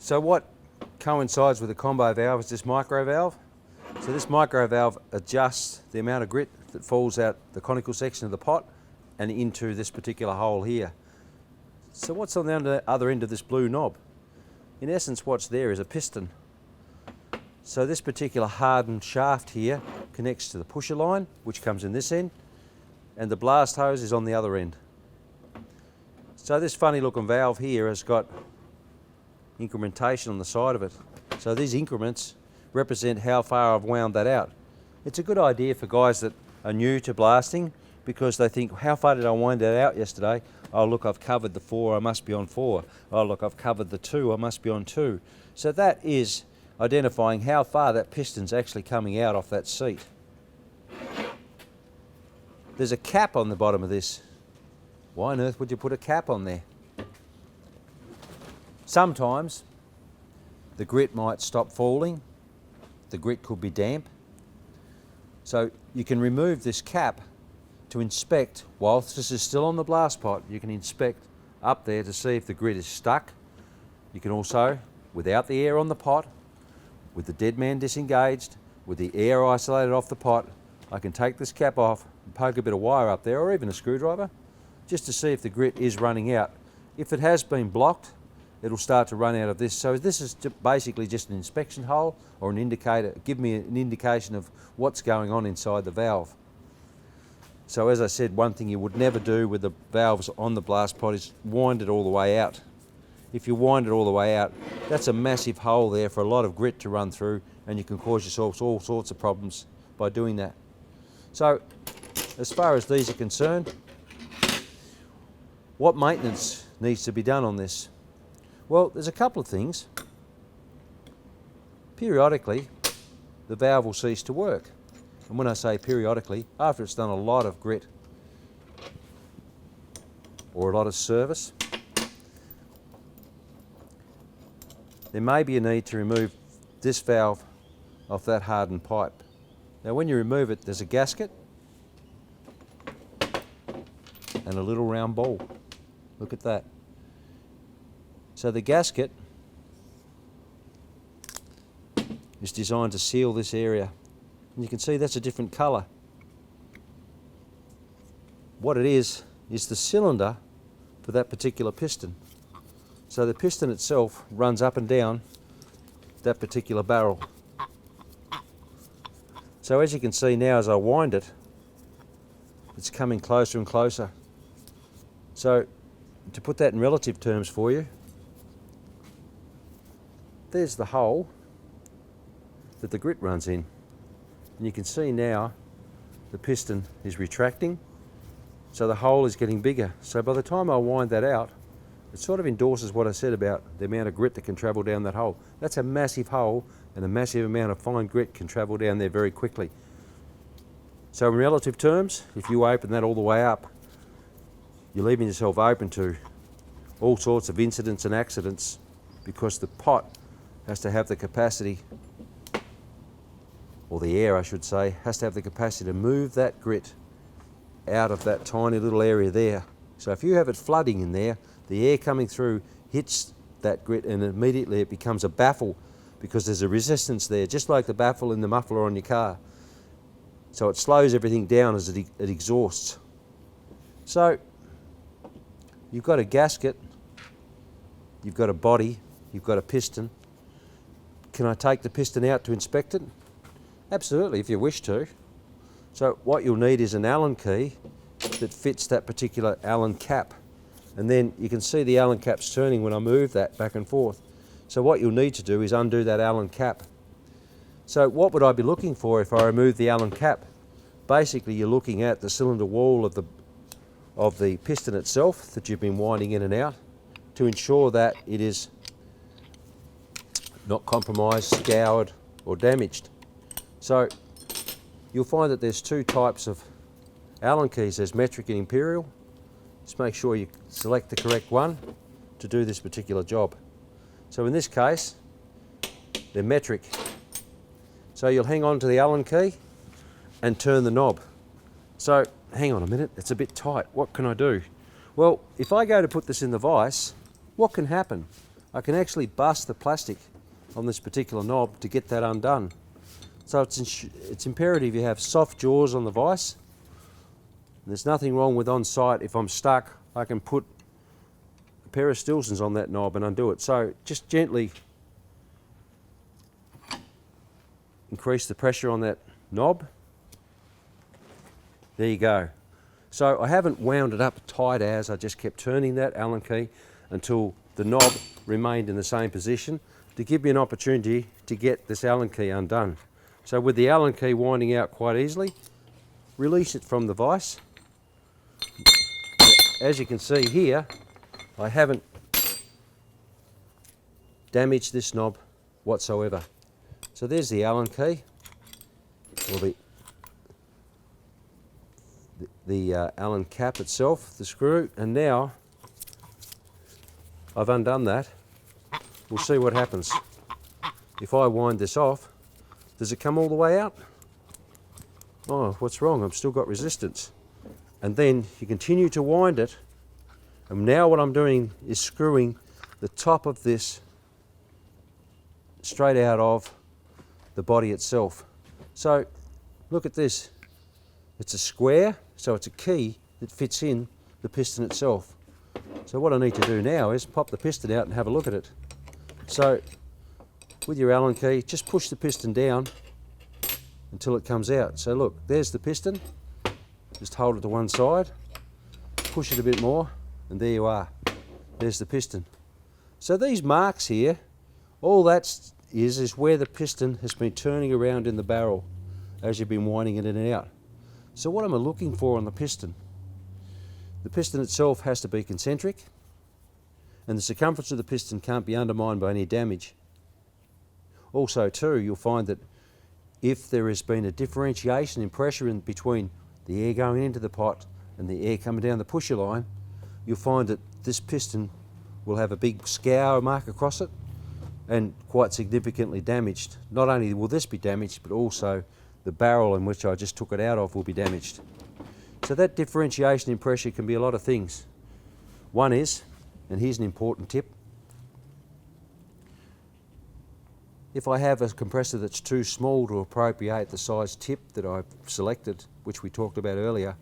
So what coincides with the combo valve is this micro valve. So this micro valve adjusts the amount of grit that falls out the conical section of the pot and into this particular hole here. So what's on the other end of this blue knob? In essence, what's there is a piston. So this particular hardened shaft here connects to the pusher line, which comes in this end, and the blast hose is on the other end. So this funny looking valve here has got incrementation on the side of it. So these increments represent how far I've wound that out. It's a good idea for guys that are new to blasting because they think, how far did I wind that out yesterday? Oh look, I've covered the 4, I must be on 4. Oh look, I've covered the 2, I must be on 2. So that is identifying how far that piston's actually coming out off that seat. There's a cap on the bottom of this. Why on earth would you put a cap on there? Sometimes the grit might stop falling. The grit could be damp. So you can remove this cap to inspect, whilst this is still on the blast pot, you can inspect up there to see if the grit is stuck. You can also, without the air on the pot, with the dead man disengaged, with the air isolated off the pot, I can take this cap off and poke a bit of wire up there, or even a screwdriver, just to see if the grit is running out. If it has been blocked, it'll start to run out of this. So this is basically just an inspection hole or an indicator, give me an indication of what's going on inside the valve. So as I said, one thing you would never do with the valves on the blast pot is wind it all the way out. If you wind it all the way out, that's a massive hole there for a lot of grit to run through, and you can cause yourself all sorts of problems by doing that. So as far as these are concerned, what maintenance needs to be done on this? Well, there's a couple of things. Periodically, the valve will cease to work. And when I say periodically, after it's done a lot of grit or a lot of service, there may be a need to remove this valve off that hardened pipe. Now when you remove it, there's a gasket and a little round ball. Look at that. So the gasket is designed to seal this area. And you can see that's a different colour. What it is the cylinder for that particular piston. So the piston itself runs up and down that particular barrel. So as you can see now, as I wind it, it's coming closer and closer. So to put that in relative terms for you, there's the hole that the grit runs in. And you can see now the piston is retracting, so the hole is getting bigger. So by the time I wind that out, it sort of endorses what I said about the amount of grit that can travel down that hole. That's a massive hole, and a massive amount of fine grit can travel down there very quickly. So in relative terms, if you open that all the way up, you're leaving yourself open to all sorts of incidents and accidents, because the pot has to have the capacity, or the air I should say, has to have the capacity to move that grit out of that tiny little area there. So if you have it flooding in there, the air coming through hits that grit and immediately it becomes a baffle, because there's a resistance there, just like the baffle in the muffler on your car. So it slows everything down as it exhausts. So you've got a gasket, you've got a body, you've got a piston. Can I take the piston out to inspect it? Absolutely, if you wish to. So what you'll need is an Allen key that fits that particular Allen cap. And then you can see the Allen cap's turning when I move that back and forth. So what you'll need to do is undo that Allen cap. So what would I be looking for if I remove the Allen cap? Basically you're looking at the cylinder wall of the piston itself that you've been winding in and out to ensure that it is not compromised, scoured or damaged. So you'll find that there's two types of Allen keys. There's metric and imperial. Just make sure you select the correct one to do this particular job. So in this case, they're metric. So you'll hang on to the Allen key and turn the knob. So hang on a minute, it's a bit tight. What can I do? Well, if I go to put this in the vise, what can happen? I can actually bust the plastic on this particular knob to get that undone. So it's imperative you have soft jaws on the vise. There's nothing wrong with on site, if I'm stuck, I can put a pair of Stilsons on that knob and undo it. So just gently increase the pressure on that knob. There you go. So I haven't wound it up tight as, I just kept turning that Allen key until the knob remained in the same position to give me an opportunity to get this Allen key undone. So with the Allen key winding out quite easily, release it from the vise. As you can see here, I haven't damaged this knob whatsoever. So there's the Allen key, or the Allen cap itself, the screw, and now I've undone that. We'll see what happens. If I wind this off, does it come all the way out? Oh, what's wrong? I've still got resistance. And then you continue to wind it, and now what I'm doing is screwing the top of this straight out of the body itself. So look at this. It's a square, so it's a key that fits in the piston itself. So what I need to do now is pop the piston out and have a look at it. So with your Allen key, just push the piston down until it comes out. So look, there's the piston. Just hold it to one side, push it a bit more, and there you are. There's the piston. So these marks here, all that is where the piston has been turning around in the barrel as you've been winding it in and out. So what am I looking for on the piston? The piston itself has to be concentric, and the circumference of the piston can't be undermined by any damage. Also too, you'll find that if there has been a differentiation in pressure in between the air going into the pot and the air coming down the pusher line, you'll find that this piston will have a big scour mark across it and quite significantly damaged. Not only will this be damaged, but also the barrel in which I just took it out of will be damaged. So that differentiation in pressure can be a lot of things. One is, and here's an important tip, if I have a compressor that's too small to appropriate the size tip that I've selected, which we talked about earlier,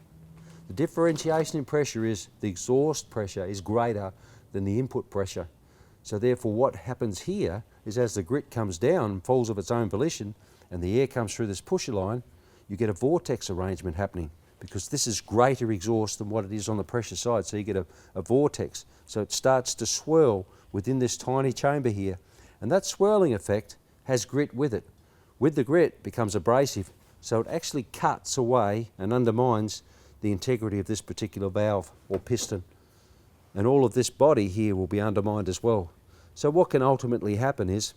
the differentiation in pressure is the exhaust pressure is greater than the input pressure. So therefore what happens here is as the grit comes down and falls of its own volition and the air comes through this pusher line, you get a vortex arrangement happening because this is greater exhaust than what it is on the pressure side. So you get a vortex. So it starts to swirl within this tiny chamber here. And that swirling effect has grit with it. With the grit becomes abrasive, so it actually cuts away and undermines the integrity of this particular valve or piston. And all of this body here will be undermined as well. So what can ultimately happen is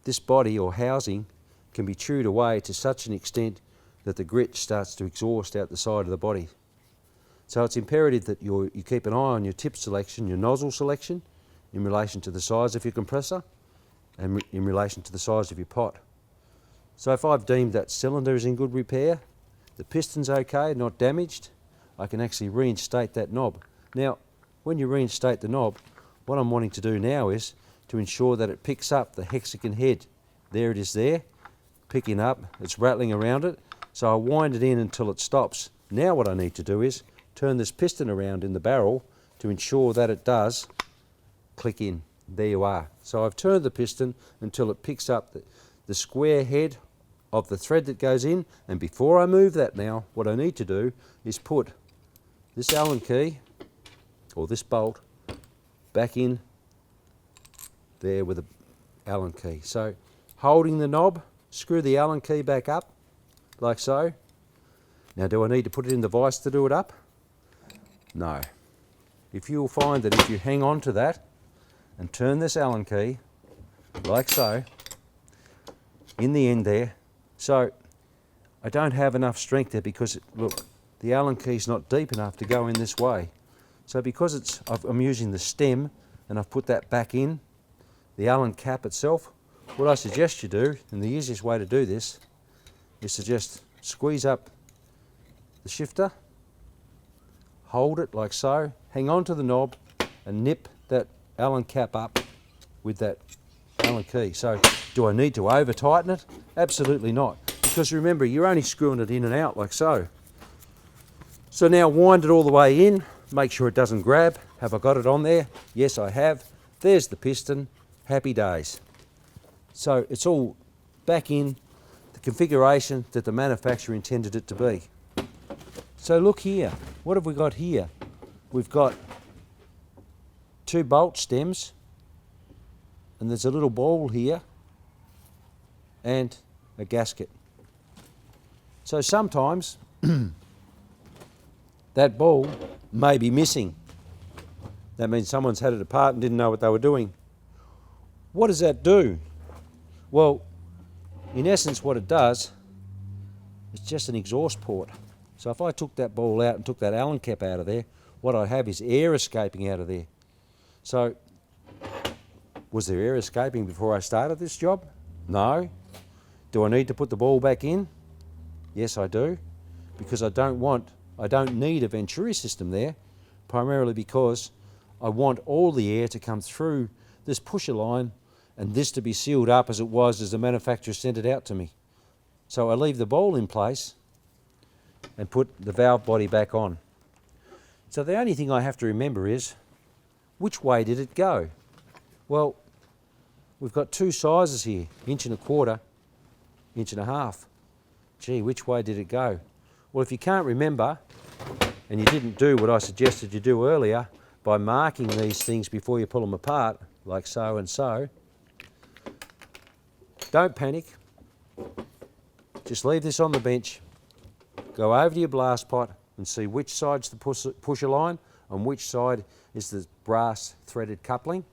this body or housing can be chewed away to such an extent that the grit starts to exhaust out the side of the body. So it's imperative that you keep an eye on your tip selection, your nozzle selection, in relation to the size of your compressor and in relation to the size of your pot. So if I've deemed that cylinder is in good repair, the piston's okay, not damaged, I can actually reinstate that knob. Now, when you reinstate the knob, what I'm wanting to do now is to ensure that it picks up the hexagon head. There it is there, picking up, it's rattling around it, so I wind it in until it stops. Now what I need to do is turn this piston around in the barrel to ensure that it does click in. There you are. So I've turned the piston until it picks up the square head of the thread that goes in, and before I move that now, what I need to do is put this Allen key, or this bolt, back in there with the Allen key. So holding the knob, screw the Allen key back up, like so. Now do I need to put it in the vise to do it up? No. If you'll find that if you hang on to that and turn this Allen key, like so, in the end there, so I don't have enough strength there because, look, the Allen key's not deep enough to go in this way. So because I'm using the stem and I've put that back in, the Allen cap itself, what I suggest you do, and the easiest way to do this, is to just squeeze up the shifter, hold it like so, hang on to the knob and nip that Allen cap up with that Allen key. So do I need to over tighten it? Absolutely not, because remember, you're only screwing it in and out like so. So now wind it all the way in, make sure it doesn't grab. Have I got it on there? Yes, I have. There's the piston, happy days. So it's all back in the configuration that the manufacturer intended it to be. So look here, what have we got here? We've got 2 bolt stems, and there's a little ball here, and a gasket. So sometimes that ball may be missing. That means someone's had it apart and didn't know what they were doing. What does that do? Well, in essence what it does, it's just an exhaust port. So if I took that ball out and took that Allen cap out of there, what I have is air escaping out of there. So, was there air escaping before I started this job? No. Do I need to put the ball back in? Yes, I do, because I don't need a Venturi system there, primarily because I want all the air to come through this pusher line and this to be sealed up as it was as the manufacturer sent it out to me. So I leave the ball in place and put the valve body back on. So the only thing I have to remember is, which way did it go? Well, we've got 2 sizes here, 1.25 inch, 1.5 inch. Gee, which way did it go? Well, if you can't remember, and you didn't do what I suggested you do earlier, by marking these things before you pull them apart, like so and so, don't panic. Just leave this on the bench, go over to your blast pot and see which side's the pusher line and which side is the brass threaded coupling,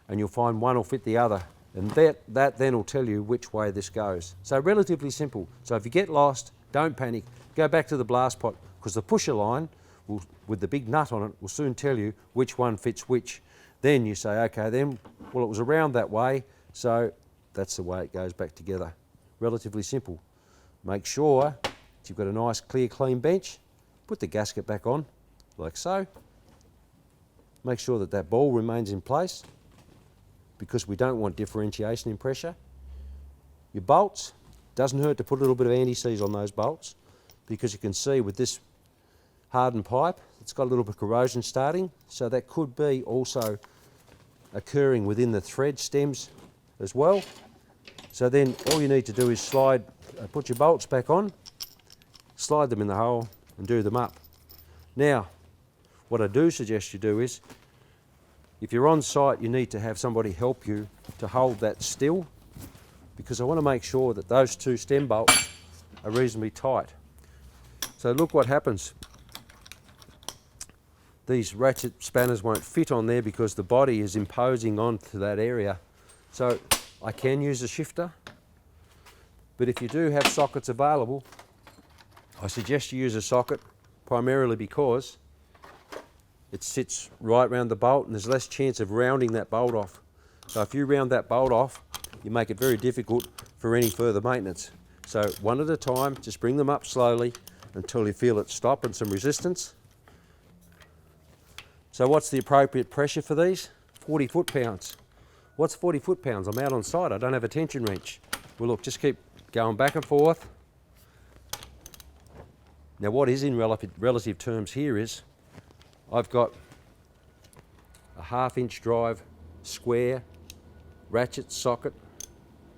and you'll find one will fit the other, and that then will tell you which way this goes. So relatively simple. So if you get lost, don't panic, go back to the blast pot, because the pusher line will, with the big nut on it, will soon tell you which one fits which. Then you say, okay, then, well, it was around that way, so that's the way it goes back together. Relatively simple. Make sure that you've got a nice, clear, clean bench. Put the gasket back on, like so. Make sure that that ball remains in place, because we don't want differentiation in pressure. Your bolts, doesn't hurt to put a little bit of anti-seize on those bolts, because you can see with this hardened pipe, it's got a little bit of corrosion starting, so that could be also occurring within the thread stems as well. So then all you need to do is put your bolts back on, slide them in the hole and do them up. Now, what I do suggest you do is, if you're on site, you need to have somebody help you to hold that still, because I want to make sure that those 2 stem bolts are reasonably tight. So look what happens. These ratchet spanners won't fit on there because the body is imposing onto that area. So I can use a shifter, but if you do have sockets available, I suggest you use a socket, primarily because it sits right around the bolt and there's less chance of rounding that bolt off. So if you round that bolt off, you make it very difficult for any further maintenance. So one at a time, just bring them up slowly until you feel it stop and some resistance. So what's the appropriate pressure for these? 40 foot-pounds. What's 40 foot-pounds? I'm out on site, I don't have a tension wrench. Well look, just keep going back and forth. Now what is in relative terms here is, I've got a 1/2 inch drive square ratchet socket